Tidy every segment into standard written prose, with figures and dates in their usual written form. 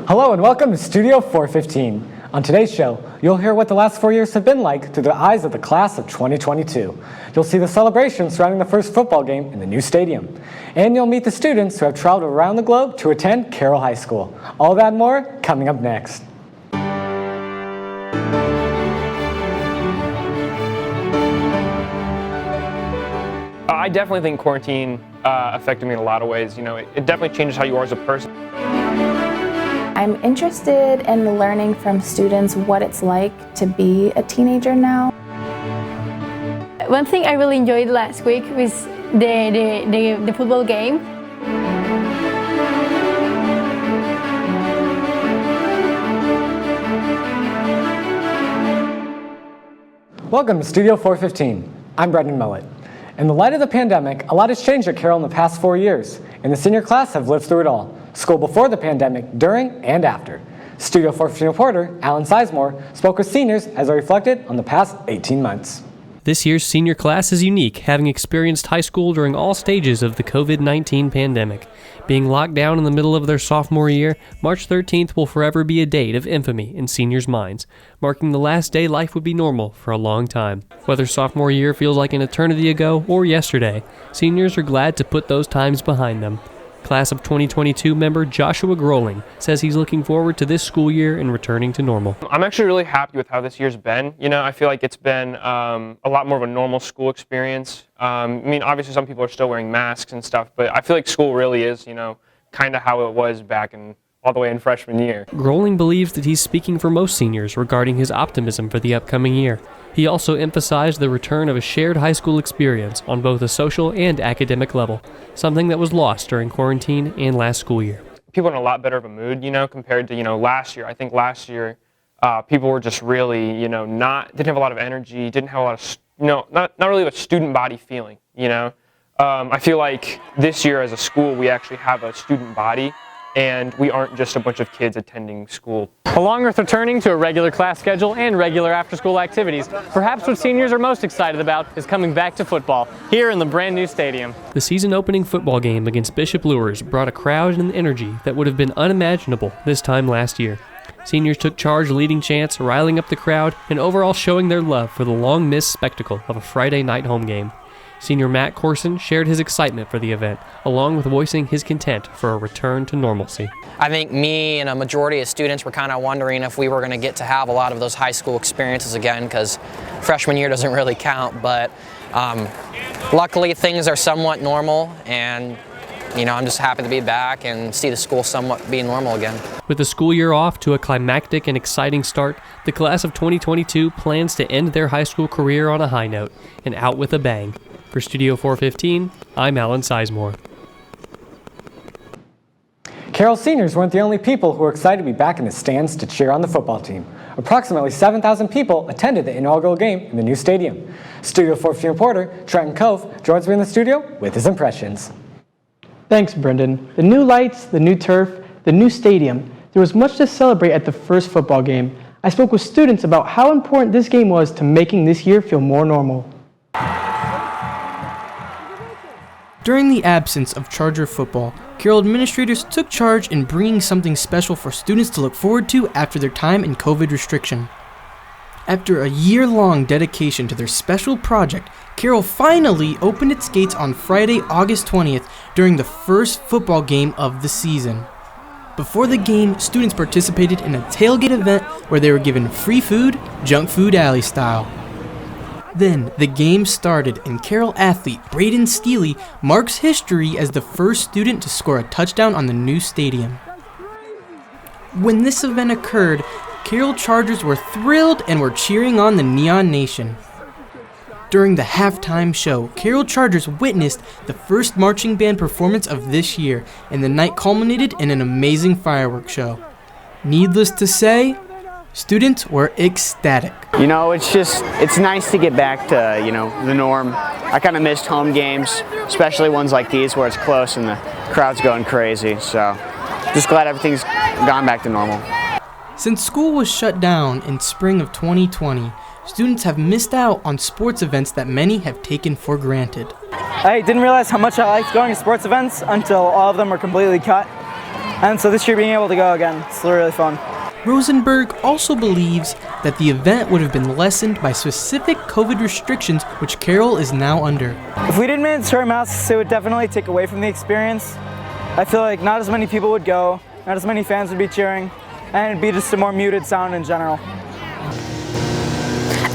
Hello and welcome to Studio 415. On today's show, you'll hear what the last 4 years have been like through the eyes of the class of 2022. You'll see the celebration surrounding the first football game in the new stadium. And you'll meet the students who have traveled around the globe to attend Carroll High School. All that and more coming up next. I definitely think quarantine affected me in a lot of ways. You know, it definitely changes how you are as a person. I'm interested in learning from students what it's like to be a teenager now. One thing I really enjoyed last week was the football game. Welcome to Studio 415. I'm Brendan Millett. In the light of the pandemic, a lot has changed at Carroll in the past 4 years, and the senior class have lived through it all. School before the pandemic, during, and after. Studio 415 reporter Alan Sizemore spoke with seniors as they reflected on the past 18 months. This year's senior class is unique, having experienced high school during all stages of the COVID-19 pandemic. Being locked down in the middle of their sophomore year, March 13th will forever be a date of infamy in seniors' minds, marking the last day life would be normal for a long time. Whether sophomore year feels like an eternity ago or yesterday, seniors are glad to put those times behind them. Class of 2022 member Joshua Grolling says he's looking forward to this school year and returning to normal. I'm actually really happy with how this year's been. You know, I feel like it's been a lot more of a normal school experience. I mean, obviously some people are still wearing masks and stuff, but I feel like school really is, you know, kind of how it was back in all the way in freshman year. Grolling believes that he's speaking for most seniors regarding his optimism for the upcoming year. He also emphasized the return of a shared high school experience on both a social and academic level, something that was lost during quarantine and last school year. People are in a lot better of a mood, you know, compared to, you know, last year. I think last year people were just really, you know, didn't have a lot of energy, didn't have a lot of, you know, not really a student body feeling, you know. I feel like this year as a school we actually have a student body, and we aren't just a bunch of kids attending school. Along with returning to a regular class schedule and regular after-school activities, perhaps what seniors are most excited about is coming back to football, here in the brand new stadium. The season-opening football game against Bishop Luers brought a crowd and energy that would have been unimaginable this time last year. Seniors took charge leading chants, riling up the crowd, and overall showing their love for the long-missed spectacle of a Friday night home game. Senior Matt Corson shared his excitement for the event, along with voicing his content for a return to normalcy. I think me and a majority of students were kind of wondering if we were going to get to have a lot of those high school experiences again, because freshman year doesn't really count, but luckily things are somewhat normal, and you know, I'm just happy to be back and see the school somewhat being normal again. With the school year off to a climactic and exciting start, the class of 2022 plans to end their high school career on a high note and out with a bang. For Studio 415, I'm Alan Sizemore. Carroll seniors weren't the only people who were excited to be back in the stands to cheer on the football team. Approximately 7,000 people attended the inaugural game in the new stadium. Studio 415 reporter Trenton Cove joins me in the studio with his impressions. Thanks, Brendan. The new lights, the new turf, the new stadium. There was much to celebrate at the first football game. I spoke with students about how important this game was to making this year feel more normal. During the absence of Charger football, Carroll administrators took charge in bringing something special for students to look forward to after their time in COVID restriction. After a year-long dedication to their special project, Carroll finally opened its gates on Friday, August 20th during the first football game of the season. Before the game, students participated in a tailgate event where they were given free food, junk food alley style. Then, the game started, and Carroll athlete Braden Steely marks history as the first student to score a touchdown on the new stadium. When this event occurred, Carroll Chargers were thrilled and were cheering on the Neon Nation. During the halftime show, Carroll Chargers witnessed the first marching band performance of this year, and the night culminated in an amazing fireworks show. Needless to say, students were ecstatic. You know, it's nice to get back to, you know, the norm. I kind of missed home games, especially ones like these where it's close and the crowd's going crazy. So just glad everything's gone back to normal. Since school was shut down in spring of 2020, students have missed out on sports events that many have taken for granted. I didn't realize how much I liked going to sports events until all of them were completely cut. And so this year being able to go again, it's really fun. Rosenberg also believes that the event would have been lessened by specific COVID restrictions which Carroll is now under. If we didn't mandatory masks, it would definitely take away from the experience. I feel like not as many people would go, not as many fans would be cheering, and it'd be just a more muted sound in general.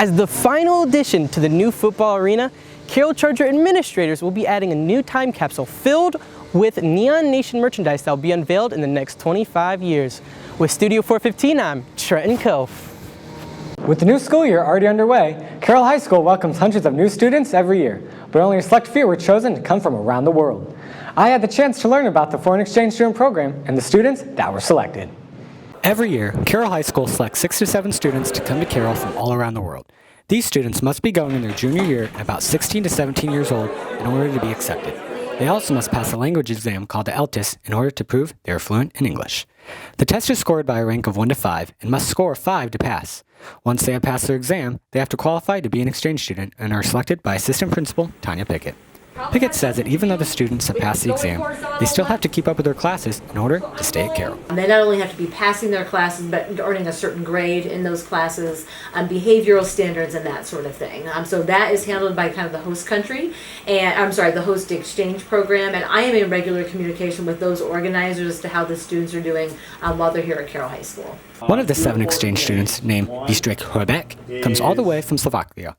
As the final addition to the new football arena, Carroll Charger administrators will be adding a new time capsule filled with Neon Nation merchandise that will be unveiled in the next 25 years. With Studio 415, I'm Trenton Coe. With the new school year already underway, Carroll High School welcomes hundreds of new students every year, but only a select few were chosen to come from around the world. I had the chance to learn about the foreign exchange student program and the students that were selected. Every year, Carroll High School selects 6 to 7 students to come to Carroll from all around the world. These students must be going in their junior year at about 16 to 17 years old in order to be accepted. They also must pass a language exam called the LTIS in order to prove they are fluent in English. The test is scored by a rank of 1 to 5 and must score 5 to pass. Once they have passed their exam, they have to qualify to be an exchange student and are selected by Assistant Principal Tanya Pickett. Pickett says that even though the students have passed the exam, they still have to keep up with their classes in order to stay at Carroll. They not only have to be passing their classes, but earning a certain grade in those classes, behavioral standards and that sort of thing. So that is handled by kind of the host country, and the host exchange program, and I am in regular communication with those organizers as to how the students are doing while they're here at Carroll High School. One of the 7 exchange students, named Bistrik Hrbek, comes all the way from Slovakia.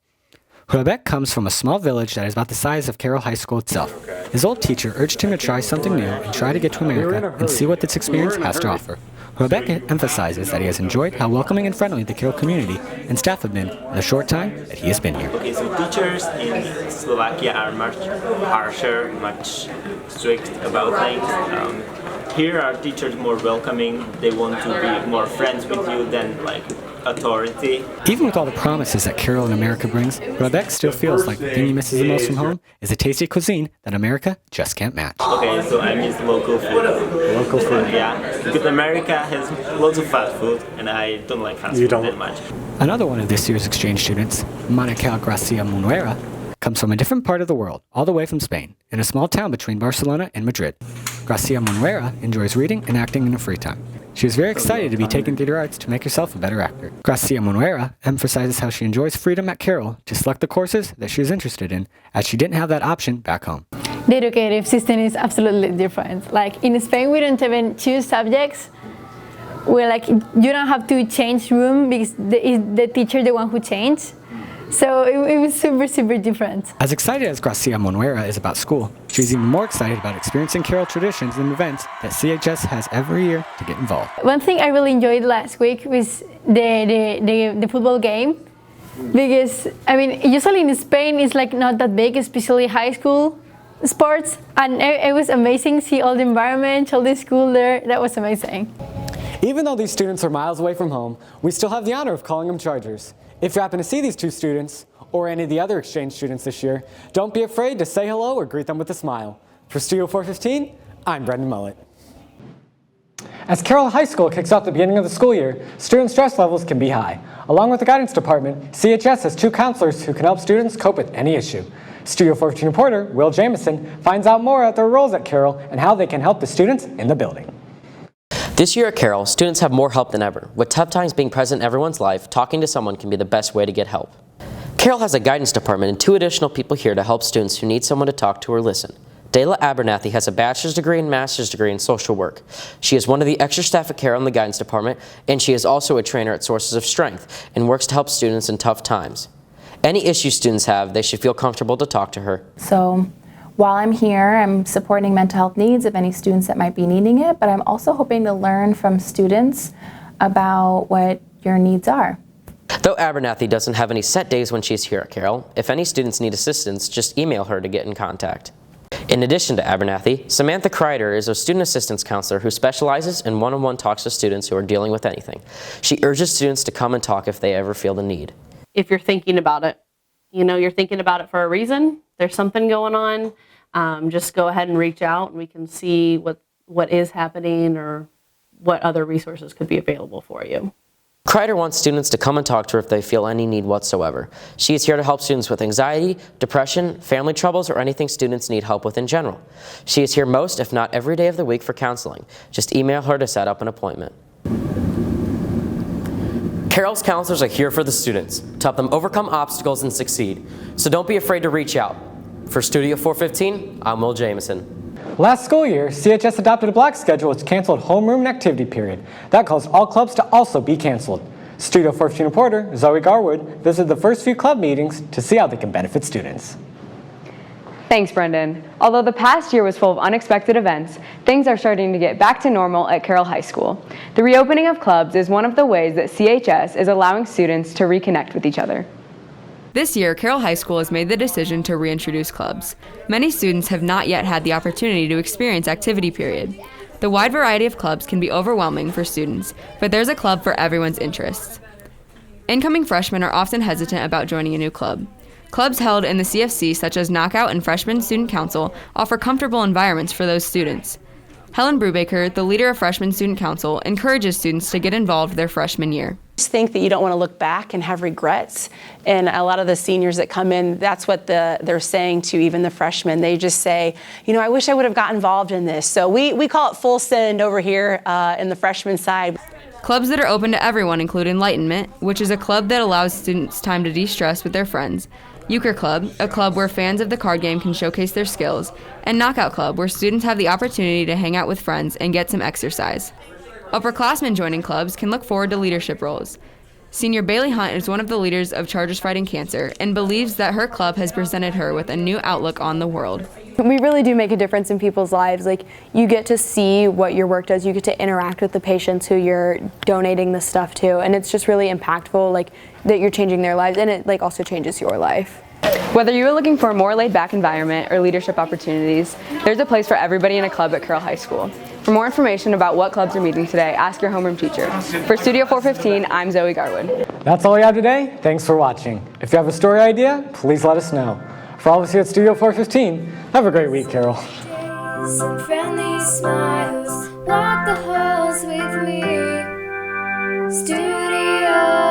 Hrbek comes from a small village that is about the size of Carroll High School itself. His old teacher urged him to try something new and try to get to America and see what this experience has to offer. Hrbek emphasizes that he has enjoyed how welcoming and friendly the Carroll community and staff have been in the short time that he has been here. Okay, so teachers in Slovakia are much harsher, much strict about things. Here are teachers more welcoming. They want to be more friends with you than like authority. Even with all the promises that Carroll in America brings, Hrbek still feels like the thing he misses the most from home is a tasty cuisine that America just can't match. Okay, so I miss local food. Local food? Yeah, because America has lots of fast food and I don't like fast food that much. Another one of this year's exchange students, Monica Gracia Munuera, comes from a different part of the world, all the way from Spain, in a small town between Barcelona and Madrid. Gracia Munuera enjoys reading and acting in her free time. She is very excited to be taking theater arts to make herself a better actor. Gracia Munuera emphasizes how she enjoys freedom at Carroll to select the courses that she is interested in, as she didn't have that option back home. The educative system is absolutely different. Like in Spain, we don't even choose subjects. We're like, you don't have to change room because the teacher the one who changed. So it was super, super different. As excited as Gracia Munuera is about school, she's even more excited about experiencing Carroll traditions and events that CHS has every year to get involved. One thing I really enjoyed last week was the football game. Because, I mean, usually in Spain it's like not that big, especially high school sports. And it was amazing to see all the environment, all the school there. That was amazing. Even though these students are miles away from home, we still have the honor of calling them Chargers. If you happen to see these 2 students, or any of the other exchange students this year, don't be afraid to say hello or greet them with a smile. For Studio 415, I'm Brendan Mullet. As Carroll High School kicks off the beginning of the school year, student stress levels can be high. Along with the guidance department, CHS has 2 counselors who can help students cope with any issue. Studio 415 reporter Will Jamison finds out more about their roles at Carroll and how they can help the students in the building. This year at Carroll, students have more help than ever. With tough times being present in everyone's life, talking to someone can be the best way to get help. Carroll has a guidance department and 2 additional people here to help students who need someone to talk to or listen. Dayla Abernathy has a bachelor's degree and master's degree in social work. She is one of the extra staff at Carroll in the guidance department, and she is also a trainer at Sources of Strength and works to help students in tough times. Any issues students have, they should feel comfortable to talk to her. So while I'm here, I'm supporting mental health needs of any students that might be needing it, but I'm also hoping to learn from students about what your needs are. Though Abernathy doesn't have any set days when she's here at Carroll, if any students need assistance, just email her to get in contact. In addition to Abernathy, Samantha Kreider is a student assistance counselor who specializes in one-on-one talks to students who are dealing with anything. She urges students to come and talk if they ever feel the need. If you're thinking about it, you know, you're thinking about it for a reason, there's something going on, just go ahead and reach out and we can see what is happening or what other resources could be available for you. Kreider wants students to come and talk to her if they feel any need whatsoever. She is here to help students with anxiety, depression, family troubles, or anything students need help with in general. She is here most, if not every day of the week for counseling. Just email her to set up an appointment. Carroll's counselors are here for the students to help them overcome obstacles and succeed. So don't be afraid to reach out. For Studio 415, I'm Will Jameson. Last school year, CHS adopted a block schedule which canceled homeroom and activity period. That caused all clubs to also be canceled. Studio 415 reporter Zoe Garwood visited the first few club meetings to see how they can benefit students. Thanks, Brendan. Although the past year was full of unexpected events, things are starting to get back to normal at Carroll High School. The reopening of clubs is one of the ways that CHS is allowing students to reconnect with each other. This year, Carroll High School has made the decision to reintroduce clubs. Many students have not yet had the opportunity to experience activity period. The wide variety of clubs can be overwhelming for students, but there's a club for everyone's interests. Incoming freshmen are often hesitant about joining a new club. Clubs held in the CFC, such as Knockout and Freshman Student Council, offer comfortable environments for those students. Helen Brubaker, the leader of Freshman Student Council, encourages students to get involved their freshman year. Just think that you don't want to look back and have regrets. And a lot of the seniors that come in, that's what they're saying to even the freshmen. They just say, you know, I wish I would have got involved in this. So we call it full send over here in the freshman side. Clubs that are open to everyone include Enlightenment, which is a club that allows students time to de-stress with their friends, Euchre Club, a club where fans of the card game can showcase their skills, and Knockout Club, where students have the opportunity to hang out with friends and get some exercise. Upperclassmen joining clubs can look forward to leadership roles. Senior Bailey Hunt is one of the leaders of Chargers Fighting Cancer and believes that her club has presented her with a new outlook on the world. We really do make a difference in people's lives. Like, you get to see what your work does. You get to interact with the patients who you're donating the stuff to, and it's just really impactful, like, that you're changing their lives, and it like also changes your life. Whether you're looking for a more laid-back environment or leadership opportunities, there's a place for everybody in a club at Carroll High School. For more information about what clubs are meeting today, ask your homeroom teacher. For Studio 415, I'm Zoe Garwood. That's all we have today. Thanks for watching. If you have a story idea, please let us know. For all of us here at Studio 415, have a great week, Carroll. Some friendly smiles walk the halls with me. Studio